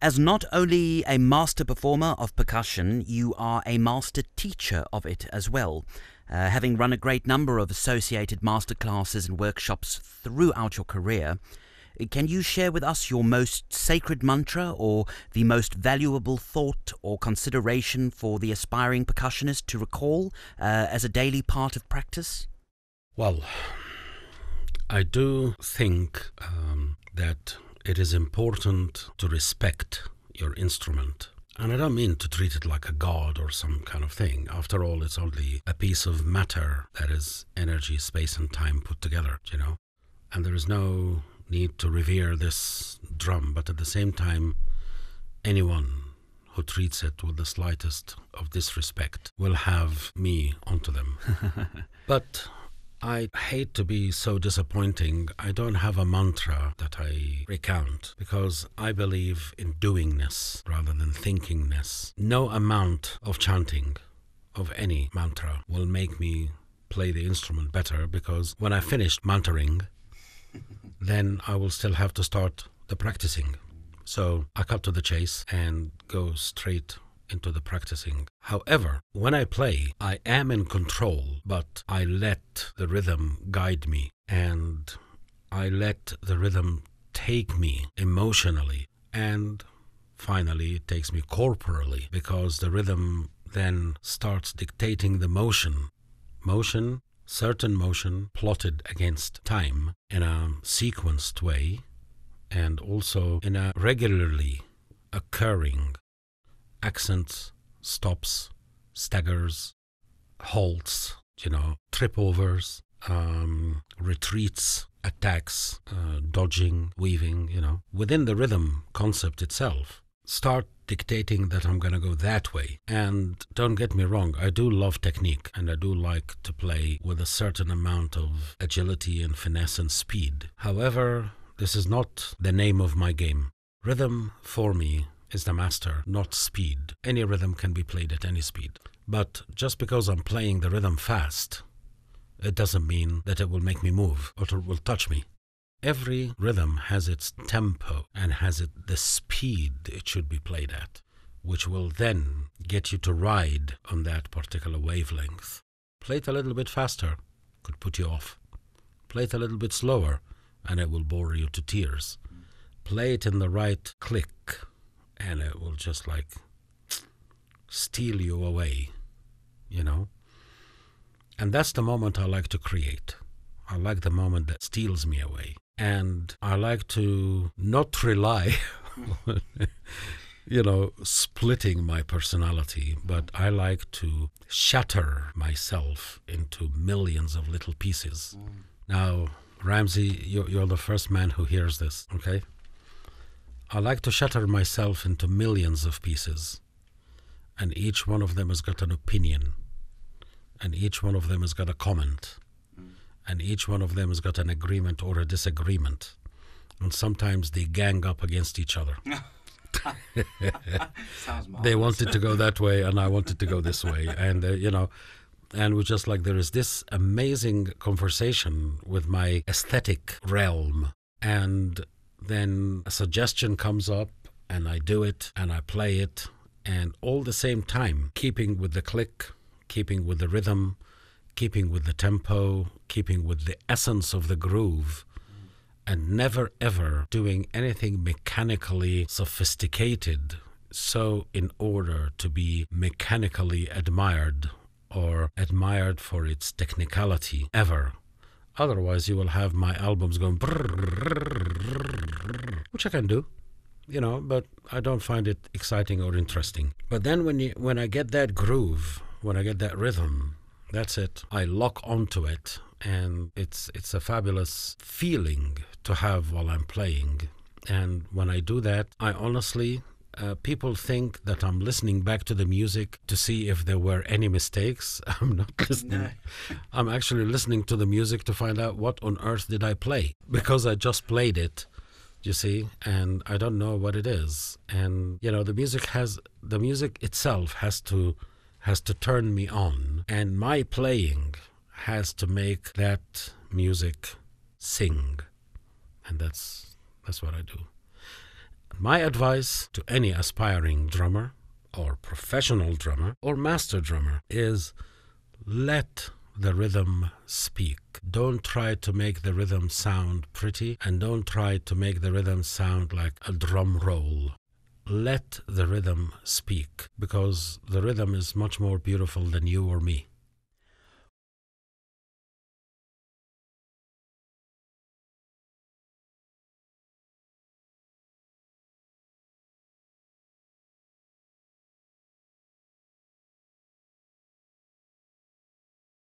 As not only a master performer of percussion, you are a master teacher of it as well, having run a great number of associated masterclasses and workshops throughout your career. Can you share with us your most sacred mantra or the most valuable thought or consideration for the aspiring percussionist to recall as a daily part of practice? Well, I do think that it is important to respect your instrument. And I don't mean to treat it like a god or some kind of thing. After all, it's only a piece of matter that is energy, space, and time put together, you know. And there is no need to revere this drum, but at the same time, anyone who treats it with the slightest of disrespect will have me onto them. But I hate to be so disappointing. I don't have a mantra that I recount because I believe in doingness rather than thinkingness. No amount of chanting of any mantra will make me play the instrument better, because when I finish mantraing, then I will still have to start the practicing. So I cut to the chase and go straight into the practicing. However, when I play, I am in control, but I let the rhythm guide me, and I let the rhythm take me emotionally, and finally it takes me corporally, because the rhythm then starts dictating the motion. Certain motion plotted against time in a sequenced way, and also in a regularly occurring accents, stops, staggers, halts, trip overs, retreats, attacks, dodging, weaving, within the rhythm concept itself. Start dictating that I'm going to go that way. And don't get me wrong, I do love technique, and I do like to play with a certain amount of agility and finesse and speed. However, this is not the name of my game. Rhythm, for me, is the master, not speed. Any rhythm can be played at any speed. But just because I'm playing the rhythm fast, it doesn't mean that it will make me move or it will touch me. Every rhythm has its tempo and has the speed it should be played at, which will then get you to ride on that particular wavelength. Play it a little bit faster, could put you off. Play it a little bit slower, and it will bore you to tears. Play it in the right click, and it will just steal you away, And that's the moment I like to create. I like the moment that steals me away. And I like to not rely on, splitting my personality, but I like to shatter myself into millions of little pieces. Now, Ramzy, you're the first man who hears this, okay? I like to shatter myself into millions of pieces, and each one of them has got an opinion, and each one of them has got a comment, and each one of them has got an agreement or a disagreement, and sometimes they gang up against each other. Sounds marvelous. They wanted to go that way, and I wanted to go this way, and and we're just there is this amazing conversation with my aesthetic realm, and then a suggestion comes up, and I do it, and I play it, and all the same time, keeping with the click, keeping with the rhythm, keeping with the tempo, keeping with the essence of the groove, and never ever doing anything mechanically sophisticated, so in order to be mechanically admired or admired for its technicality ever. Otherwise, you will have my albums going brrrr, which I can do, but I don't find it exciting or interesting. But then when I get that groove, when I get that rhythm, that's it. I lock onto it, and it's a fabulous feeling to have while I'm playing. And when I do that, I honestly, people think that I'm listening back to the music to see if there were any mistakes. I'm not listening. No. I'm actually listening to the music to find out what on earth did I play, because I just played it, you see, and I don't know what it is. And the music itself has to turn me on, and my playing has to make that music sing, and that's what I do. My advice to any aspiring drummer or professional drummer or master drummer is let the rhythm speak. Don't try to make the rhythm sound pretty, and don't try to make the rhythm sound like a drum roll. Let the rhythm speak, because the rhythm is much more beautiful than you or me.